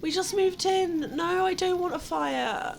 We just moved in. No, I don't want a fire.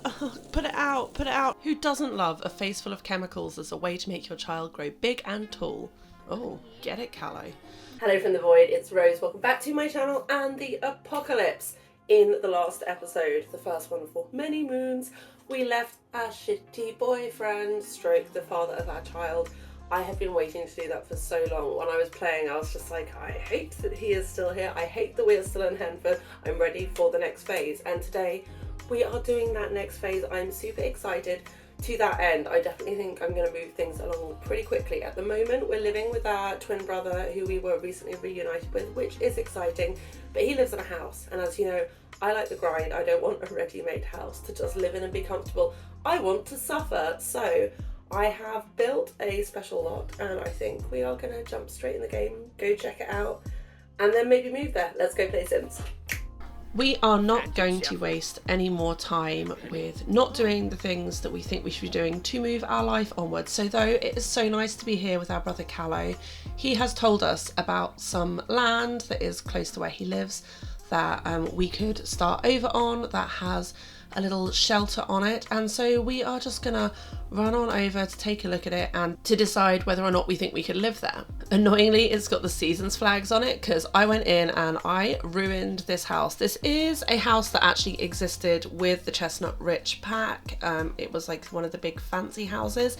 Put it out, put it out. Who doesn't love a face full of chemicals as a way to make your child grow big and tall? Oh, get it, Callow. Hello from the void, it's Rose. Welcome back to my channel and the apocalypse. In the last episode, the first one for many moons, we left our shitty boyfriend, stroke the father of our child. I have been waiting to do that for so long. When I was playing, I was just like, I hate that he is still here. I hate that we are still in Henford. I'm ready for the next phase. And today, we are doing that next phase. I'm super excited. To that end, I definitely think I'm going to move things along pretty quickly. At the moment, we're living with our twin brother, who we were recently reunited with, which is exciting. But he lives in a house. And as you know, I like the grind. I don't want a ready-made house to just live in and be comfortable. I want to suffer. So I have built a special lot, and I think we are going to jump straight in the game, go check it out, and then maybe move there. Let's go play Sims. We are not going to waste any more time with not doing the things that we think we should be doing to move our life onwards. So though it is so nice to be here with our brother Callow, he has told us about some land that is close to where he lives that we could start over on, that has a little shelter on it, and so we are just gonna run on over to take a look at it and to decide whether or not we think we could live there. Annoyingly, it's got the seasons flags on it because I went in and I ruined this house. This is a house that actually existed with the Chestnut Ridge pack. It was like one of the big fancy houses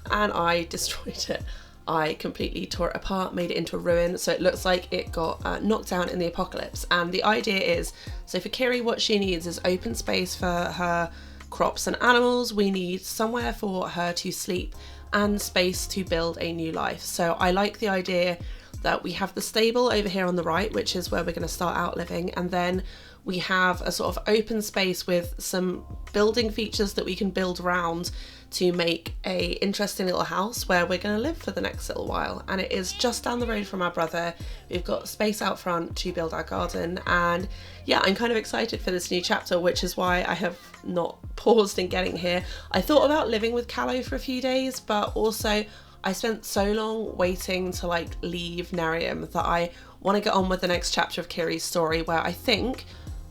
and I destroyed it. I completely tore it apart, made it into a ruin, so it looks like it got knocked down in the apocalypse. And the idea is, so for Kiri, what she needs is open space for her crops and animals. We need somewhere for her to sleep and space to build a new life. So I like the idea that we have the stable over here on the right, which is where we're going to start out living, and then we have a sort of open space with some building features that we can build around to make a interesting little house where we're going to live for the next little while. And it is just down the road from our brother. We've got space out front to build our garden, and yeah, I'm kind of excited for this new chapter, which is why I have not paused in getting here. I thought about living with Callow for a few days, but also I spent so long waiting to like leave Nerium that I want to get on with the next chapter of Kiri's story, where I think,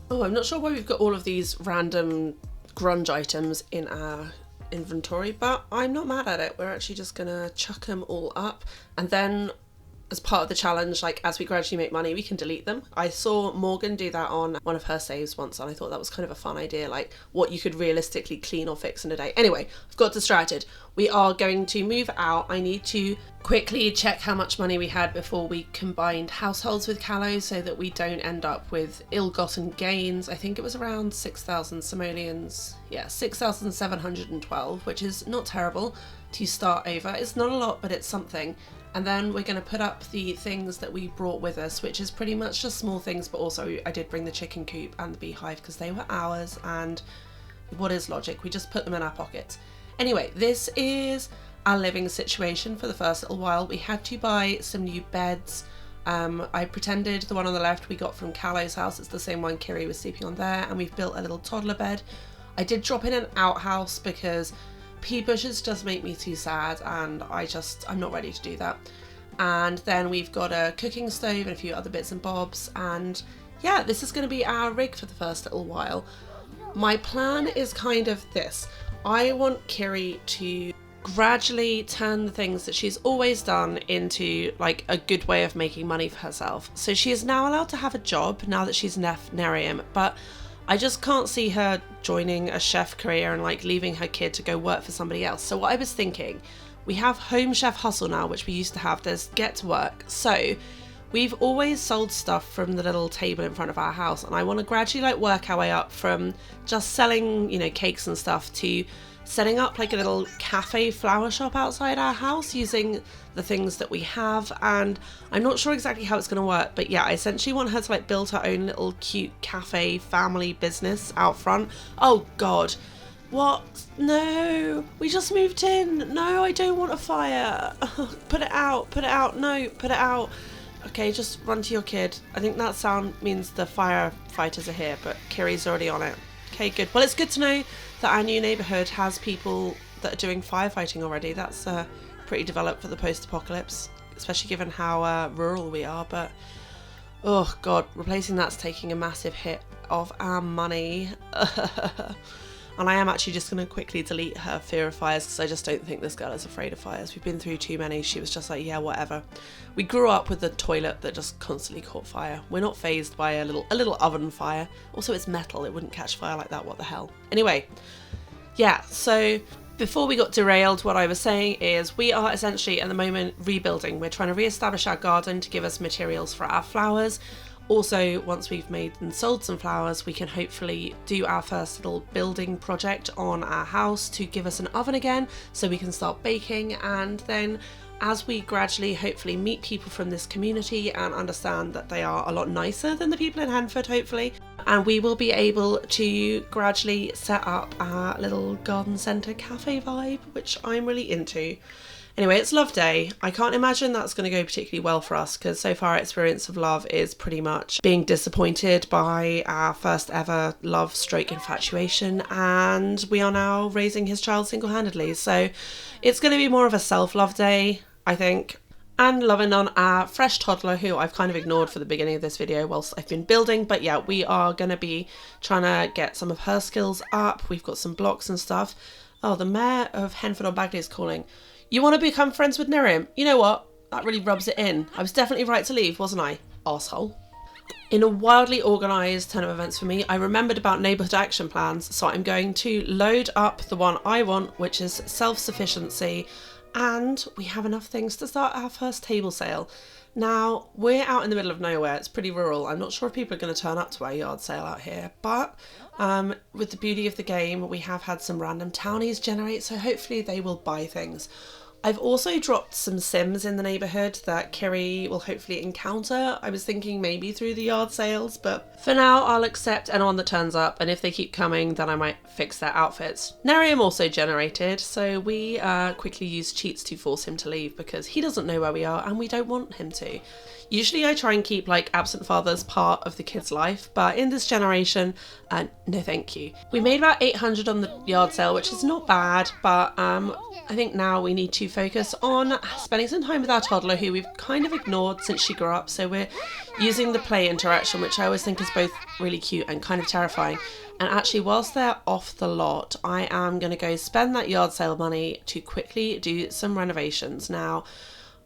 oh, I'm not sure why we've got all of these random grunge items in our inventory, but I'm not mad at it. We're actually just gonna chuck them all up, and then as part of the challenge, like as we gradually make money, we can delete them. I saw Morgan do that on one of her saves once, and I thought that was kind of a fun idea, like what you could realistically clean or fix in a day. Anyway, I've got distracted. We are going to move out. I need to quickly check how much money we had before we combined households with Callow so that we don't end up with ill-gotten gains. I think it was around 6,000 simoleons. Yeah, 6,712, which is not terrible to start over. It's not a lot, but it's something. And then we're going to put up the things that we brought with us, which is pretty much just small things, but also I did bring the chicken coop and the beehive because they were ours, and what is logic? We just put them in our pockets. Anyway, this is our living situation for the first little while. We had to buy some new beds. I pretended the one on the left we got from Callow's house. It's the same one Kiri was sleeping on there, and we've built a little toddler bed. I did drop in an outhouse because pea bushes just make me too sad, and I'm not ready to do that. And then we've got a cooking stove and a few other bits and bobs, and yeah, this is going to be our rig for the first little while. My plan is kind of this. I want Kiri to gradually turn the things that she's always done into like a good way of making money for herself. So she is now allowed to have a job now that she's left Nerium, but I just can't see her joining a chef career and like leaving her kid to go work for somebody else. So what I was thinking, we have Home Chef Hustle now, which we used to have. There's Get to Work. So we've always sold stuff from the little table in front of our house, and I want to gradually like work our way up from just selling, you know, cakes and stuff to setting up like a little cafe flower shop outside our house using the things that we have. And I'm not sure exactly how it's going to work, but yeah, I essentially want her to like build her own little cute cafe family business out front. Oh god, what? No, we just moved in. No, I don't want a fire. Put it out, put it out. No, put it out. Okay, just run to your kid. I think that sound means the firefighters are here, but Kiri's already on it. Okay, good. Well, it's good to know that our new neighbourhood has people that are doing firefighting already. That's pretty developed for the post-apocalypse, especially given how rural we are. But Oh God, replacing that's taking a massive hit of our money. And I am actually just going to quickly delete her fear of fires because I just don't think this girl is afraid of fires. We've been through too many. She was just like, yeah, whatever. We grew up with the toilet that just constantly caught fire. We're not fazed by a little oven fire. Also, it's metal. It wouldn't catch fire like that. What the hell? Anyway, yeah, so before we got derailed, what I was saying is we are essentially at the moment rebuilding. We're trying to re-establish our garden to give us materials for our flowers. Also, once we've made and sold some flowers, we can hopefully do our first little building project on our house to give us an oven again so we can start baking. And then as we gradually hopefully meet people from this community and understand that they are a lot nicer than the people in Henford, hopefully, and we will be able to gradually set up our little garden centre cafe vibe, which I'm really into. Anyway, it's Love Day. I can't imagine that's going to go particularly well for us because so far our experience of love is pretty much being disappointed by our first ever love stroke infatuation, and we are now raising his child single-handedly. So it's going to be more of a self-love day, I think. And loving on our fresh toddler, who I've kind of ignored for the beginning of this video whilst I've been building. But yeah, we are going to be trying to get some of her skills up. We've got some blocks and stuff. Oh, the mayor of Henford on Bagley is calling. You want to become friends with Miriam? You know what? That really rubs it in. I was definitely right to leave, wasn't I? Arsehole. In a wildly organised turn of events for me, I remembered about neighbourhood action plans, so I'm going to load up the one I want, which is self-sufficiency, and we have enough things to start our first table sale. Now, we're out in the middle of nowhere. It's pretty rural. I'm not sure if people are going to turn up to our yard sale out here, but with the beauty of the game, we have had some random townies generate, so hopefully they will buy things. I've also dropped some Sims in the neighbourhood that Kiri will hopefully encounter. I was thinking maybe through the yard sales, but for now I'll accept anyone that turns up, and if they keep coming then I might fix their outfits. Nerium also generated, so we quickly used cheats to force him to leave because he doesn't know where we are and we don't want him to. Usually I try and keep like absent fathers part of the kid's life, but in this generation, no thank you. We made about 800 on the yard sale, which is not bad, but I think now we need to focus on spending some time with our toddler, who we've kind of ignored since she grew up. So we're using the play interaction, which I always think is both really cute and kind of terrifying. And actually, whilst they're off the lot, I am going to go spend that yard sale money to quickly do some renovations. Now,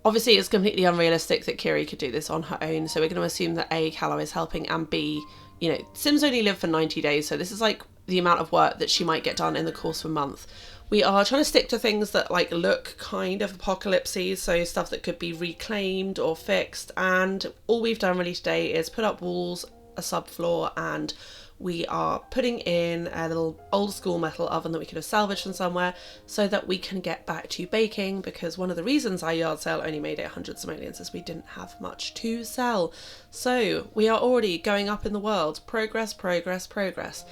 obviously, it's completely unrealistic that Kiri could do this on her own. So we're going to assume that A, Callow is helping, and B, you know, Sims only live for 90 days. So this is like the amount of work that she might get done in the course of a month. We are trying to stick to things that like look kind of apocalypsy, so stuff that could be reclaimed or fixed. And all we've done really today is put up walls, a subfloor, and we are putting in a little old school metal oven that we could have salvaged from somewhere so that we can get back to baking, because one of the reasons our yard sale only made 800 simoleons is we didn't have much to sell. So we are already going up in the world. Progress, progress, progress.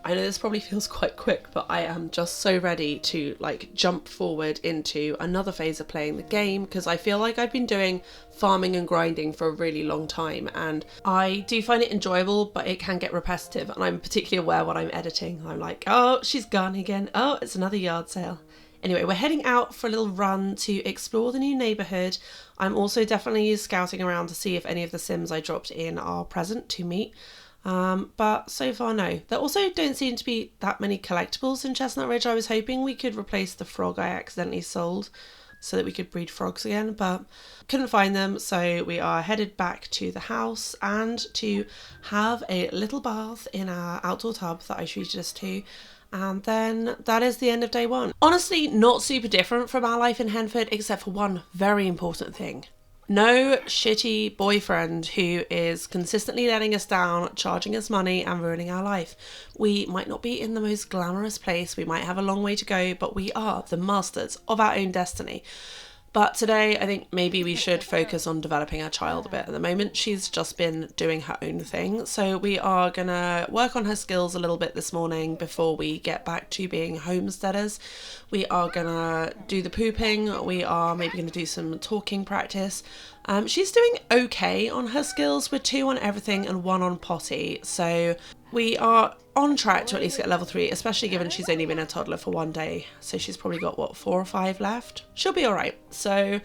I know this probably feels quite quick, but I am just so ready to like jump forward into another phase of playing the game, because I feel like I've been doing farming and grinding for a really long time and I do find it enjoyable, but it can get repetitive, and I'm particularly aware when I'm editing. I'm like, oh, she's gone again. Oh, it's another yard sale. Anyway, we're heading out for a little run to explore the new neighbourhood. I'm also definitely scouting around to see if any of the Sims I dropped in are present to meet. But so far, no. There also don't seem to be that many collectibles in Chestnut Ridge. I was hoping we could replace the frog I accidentally sold so that we could breed frogs again, but couldn't find them. So we are headed back to the house and to have a little bath in our outdoor tub that I treated us to. And then that is the end of day one. Honestly, not super different from our life in Henford, except for one very important thing. No shitty boyfriend who is consistently letting us down, charging us money and ruining our life. We might not be in the most glamorous place, we might have a long way to go, but we are the masters of our own destiny. But today, I think maybe we should focus on developing our child a bit. At the moment, she's just been doing her own thing. So we are going to work on her skills a little bit this morning before we get back to being homesteaders. We are going to do the pooping. We are maybe going to do some talking practice. She's doing okay on her skills. We're 2 on everything and 1 on potty. So we are on track to at least get level 3, especially given she's only been a toddler for 1 day. So she's probably got, what, 4 or 5 left? She'll be all right. So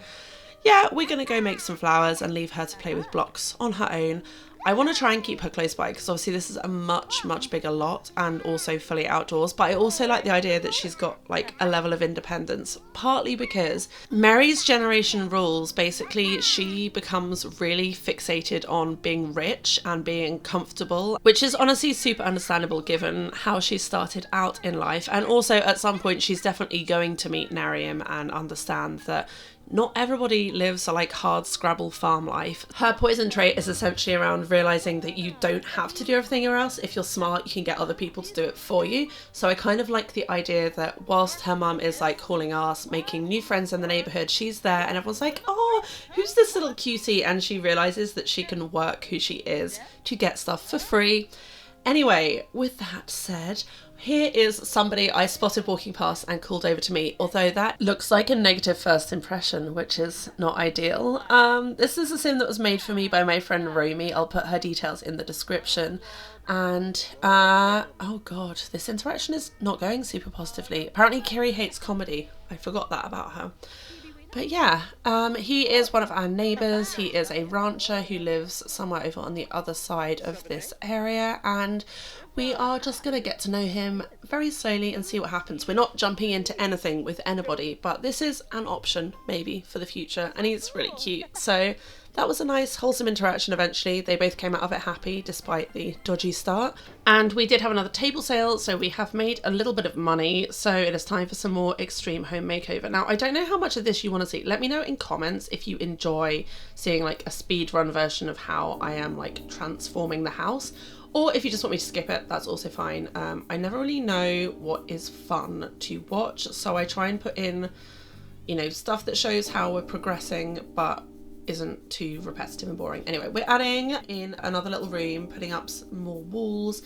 yeah, we're going to go make some flowers and leave her to play with blocks on her own. I want to try and keep her close by because obviously this is a much bigger lot and also fully outdoors, but I also like the idea that she's got like a level of independence, partly because Mary's generation rules, basically she becomes really fixated on being rich and being comfortable, which is honestly super understandable given how she started out in life, and also at some point she's definitely going to meet Nariam and understand that not everybody lives a like hard Scrabble farm life. Her poison trait is essentially around realizing that you don't have to do everything else. If you're smart, you can get other people to do it for you. So I kind of like the idea that whilst her mum is like hauling ass, making new friends in the neighbourhood, she's there and everyone's like, oh, who's this little cutie? And she realizes that she can work who she is to get stuff for free. Anyway, with that said, here is somebody I spotted walking past and called over to me, although that looks like a negative first impression, which is not ideal. This is a sim that was made for me by my friend Romy. I'll put her details in the description. And, oh god, this interaction is not going super positively. Apparently Kiri hates comedy. I forgot that about her. But yeah, he is one of our neighbours. He is a rancher who lives somewhere over on the other side of this area, and we are just going to get to know him very slowly and see what happens. We're not jumping into anything with anybody, but this is an option maybe for the future, and he's really cute. So that was a nice wholesome interaction eventually. They both came out of it happy despite the dodgy start. And we did have another table sale, so we have made a little bit of money. So it is time for some more extreme home makeover. Now, I don't know how much of this you want to see. Let me know in comments if you enjoy seeing like a speed run version of how I am like transforming the house. Or if you just want me to skip it, that's also fine. I never really know what is fun to watch, so I try and put in, you know, stuff that shows how we're progressing, but isn't too repetitive and boring. Anyway, we're adding in another little room, putting up some more walls.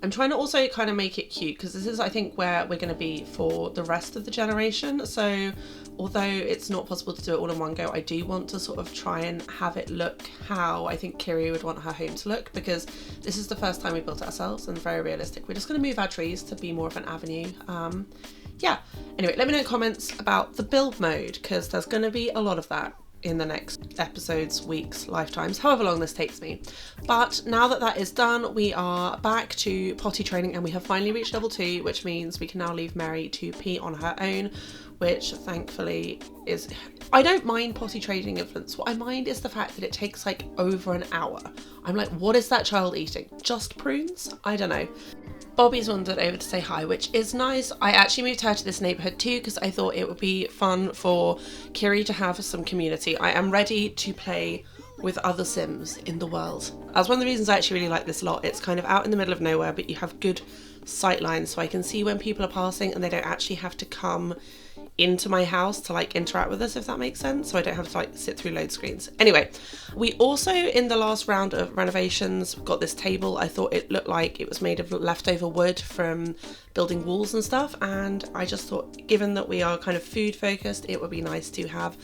I'm trying to also kind of make it cute because this is, I think, where we're going to be for the rest of the generation. So although it's not possible to do it all in one go, I do want to sort of try and have it look how I think Kiri would want her home to look, because this is the first time we built it ourselves and very realistic. We're just going to move our trees to be more of an avenue. Yeah, anyway, let me know in comments about the build mode, because there's going to be a lot of that in the next episodes, weeks, lifetimes, however long this takes me. But now that that is done, we are back to potty training, and we have finally reached level 2, which means we can now leave Mary to pee on her own, which thankfully is... I don't mind potty training infants. What I mind is the fact that it takes like over an hour. I'm like, what is that child eating? Just prunes? I don't know. Bobby's wandered over to say hi, which is nice. I actually moved her to this neighbourhood too because I thought it would be fun for Kiri to have some community. I am ready to play with other Sims in the world. That's one of the reasons I actually really like this lot. It's kind of out in the middle of nowhere, but you have good sight lines, so I can see when people are passing and they don't actually have to come into my house to like interact with us, if that makes sense, so I don't have to like sit through load screens. Anyway, we also in the last round of renovations got this table. I thought it looked like it was made of leftover wood from building walls and stuff, and I just thought, given that we are kind of food focused, it would be nice to have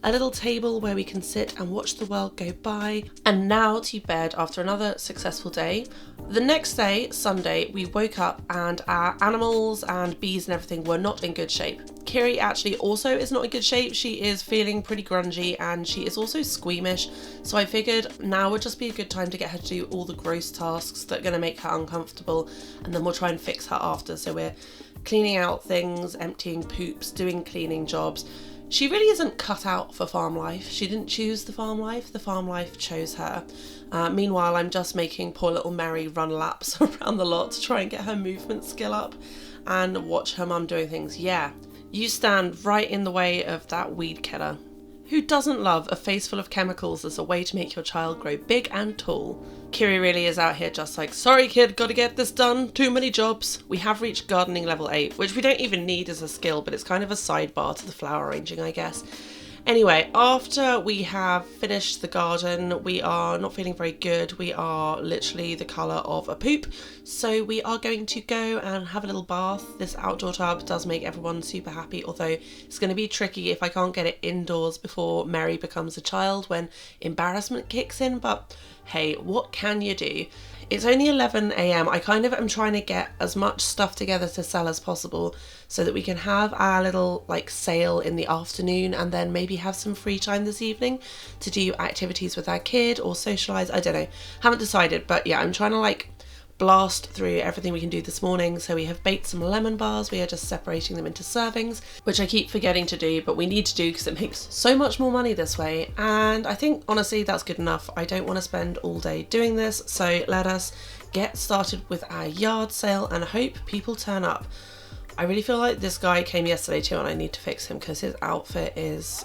a little table where we can sit and watch the world go by. And now to bed after another successful day. The next day, Sunday, we woke up and our animals and bees and everything were not in good shape. Kiri actually also is not in good shape. She is feeling pretty grungy and she is also squeamish. So I figured now would just be a good time to get her to do all the gross tasks that are going to make her uncomfortable, and then we'll try and fix her after. So we're cleaning out things, emptying poops, doing cleaning jobs. She really isn't cut out for farm life. She didn't choose the farm life chose her. Meanwhile, I'm just making poor little Mary run laps around the lot to try and get her movement skill up and watch her mum doing things. Yeah, you stand right in the way of that weed killer. Who doesn't love a face full of chemicals as a way to make your child grow big and tall? Kiri really is out here just like, sorry kid, gotta get this done, too many jobs. We have reached gardening level 8, which we don't even need as a skill, but it's kind of a sidebar to the flower arranging, I guess. Anyway, after we have finished the garden, we are not feeling very good. We are literally the colour of a poop. So we are going to go and have a little bath. This outdoor tub does make everyone super happy, although it's going to be tricky if I can't get it indoors before Mary becomes a child when embarrassment kicks in. But hey, what can you do? It's only 11 a.m. I kind of am trying to get as much stuff together to sell as possible so that we can have our little like sale in the afternoon and then maybe have some free time this evening to do activities with our kid or socialise. I don't know. Haven't decided, but yeah, I'm trying to like blast through everything we can do this morning. So we have baked some lemon bars. We are just separating them into servings, which I keep forgetting to do, but we need to do because it makes so much more money this way. And I think honestly that's good enough. I don't want to spend all day doing this, so let us get started with our yard sale and hope people turn up. I really feel like this guy came yesterday too and I need to fix him because his outfit is,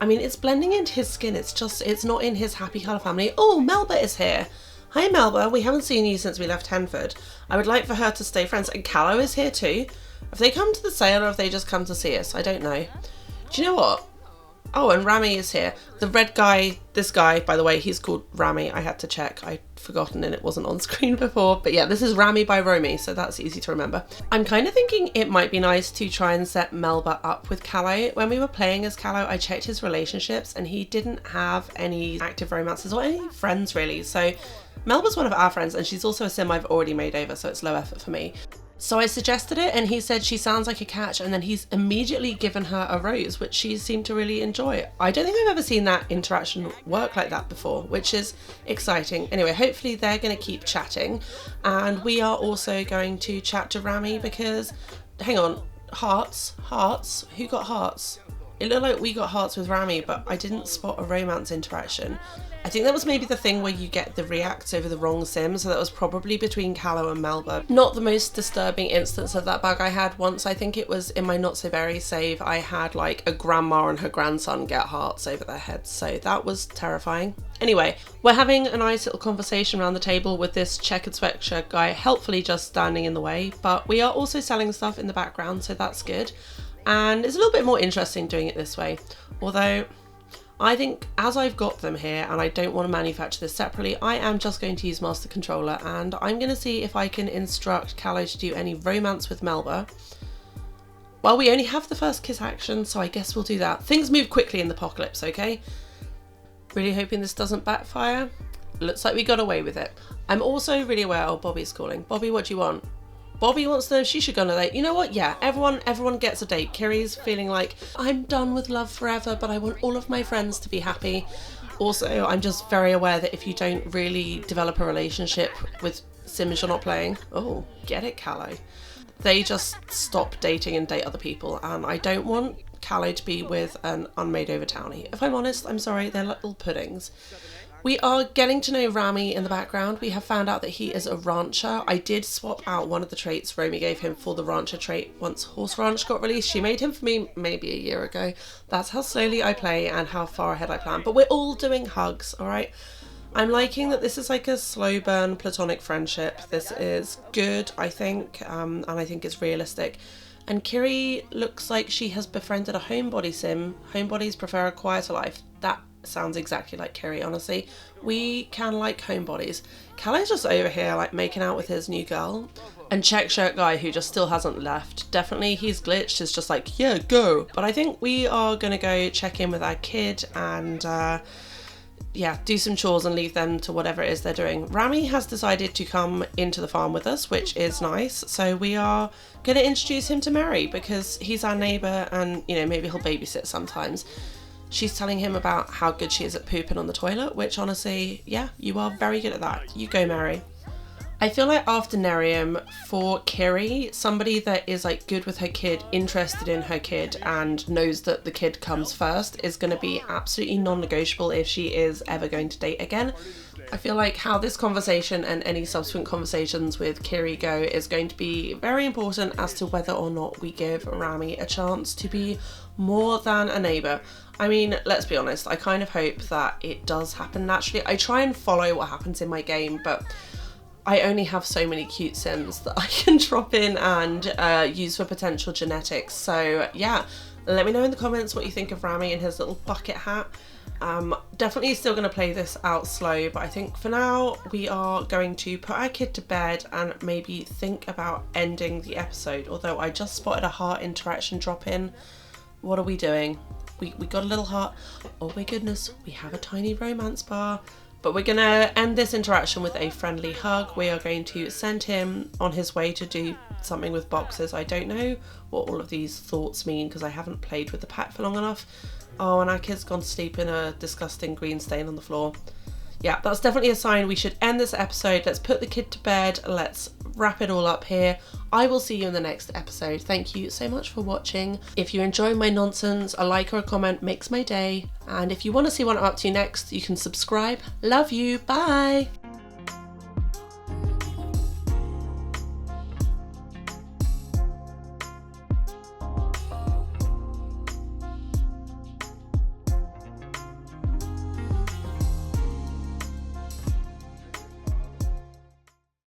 I mean, it's blending into his skin. It's not in his happy colour family. Oh, Melba is here. Hi Melba, we haven't seen you since we left Henford. I would like for her to stay friends. And Callow is here too. Have they come to the sale or have they just come to see us? I don't know. Do you know what? Oh, and Rami is here. The red guy, this guy, by the way, he's called Rami. I had to check. I'd forgotten and it wasn't on screen before. But yeah, this is Rami by Romy, so that's easy to remember. I'm kind of thinking it might be nice to try and set Melba up with Callow. When we were playing as Callow, I checked his relationships and he didn't have any active romances or any friends really. So Melba's one of our friends and she's also a sim I've already made over, so it's low effort for me. So I suggested it and he said she sounds like a catch, and then he's immediately given her a rose, which she seemed to really enjoy. I don't think I've ever seen that interaction work like that before, which is exciting. Anyway, hopefully they're going to keep chatting, and we are also going to chat to Rami because, hang on, hearts, who got hearts? It looked like we got hearts with Rami, but I didn't spot a romance interaction. I think that was maybe the thing where you get the reacts over the wrong sim, so that was probably between Callow and Melba. Not the most disturbing instance of that bug I had once. I think it was in my Not So Berry save. I had like a grandma and her grandson get hearts over their heads, so that was terrifying. Anyway, we're having a nice little conversation around the table with this checkered sweatshirt guy helpfully just standing in the way, but we are also selling stuff in the background, so that's good. And it's a little bit more interesting doing it this way, although I think as I've got them here and I don't want to manufacture this separately, I am just going to use Master Controller and I'm going to see if I can instruct Callow to do any romance with Melba. Well, we only have the first kiss action, so I guess we'll do that. Things move quickly in the apocalypse, okay? Really hoping this doesn't backfire. Looks like we got away with it. I'm also really aware, oh, Bobby's calling. Bobby, what do you want? Bobby wants to know if she should go on a date. You know what? Yeah, everyone gets a date. Kiri's feeling like, I'm done with love forever, but I want all of my friends to be happy. Also, I'm just very aware that if you don't really develop a relationship with sims you're not playing, oh, get it, Callow. They just stop dating and date other people, and I don't want Callow to be with an unmade over townie. If I'm honest, I'm sorry, they're little puddings. We are getting to know Rami in the background. We have found out that he is a rancher. I did swap out one of the traits Romy gave him for the rancher trait once Horse Ranch got released. She made him for me maybe a year ago. That's how slowly I play and how far ahead I plan. But we're all doing hugs, all right? I'm liking that this is like a slow burn platonic friendship. This is good, I think, and I think it's realistic. And Kiri looks like she has befriended a homebody sim. Homebodies prefer a quieter life. That sounds exactly like Kiri, honestly. We can like homebodies. Callow's just over here like making out with his new girl. And check shirt guy who just still hasn't left. Definitely he's glitched, is just like, yeah, go. But I think we are gonna go check in with our kid and yeah, do some chores and leave them to whatever it is they're doing. Rami has decided to come into the farm with us, which is nice. So we are going to introduce him to Mary because he's our neighbour and, you know, maybe he'll babysit sometimes. She's telling him about how good she is at pooping on the toilet, which honestly, yeah, you are very good at that. You go, Mary. I feel like after Nerium, for Kiri, somebody that is like good with her kid, interested in her kid and knows that the kid comes first is going to be absolutely non-negotiable if she is ever going to date again. I feel like how this conversation and any subsequent conversations with Kiri go is going to be very important as to whether or not we give Rami a chance to be more than a neighbour. I mean, let's be honest, I kind of hope that it does happen naturally. I try and follow what happens in my game, but I only have so many cute sims that I can drop in and use for potential genetics. So yeah, let me know in the comments what you think of Rami and his little bucket hat. Definitely still going to play this out slow, but I think for now we are going to put our kid to bed and maybe think about ending the episode. Although I just spotted a heart interaction drop in. What are we doing? We got a little heart. Oh my goodness, we have a tiny romance bar. But we're going to end this interaction with a friendly hug. We are going to send him on his way to do something with boxes. I don't know what all of these thoughts mean because I haven't played with the pack for long enough. Oh, and our kid's gone to sleep in a disgusting green stain on the floor. Yeah, that's definitely a sign we should end this episode. Let's put the kid to bed. Let's wrap it all up here. I will see you in the next episode. Thank you so much for watching. If you enjoy my nonsense, a like or a comment makes my day. And if you want to see what I'm up to next, you can subscribe. Love you. Bye.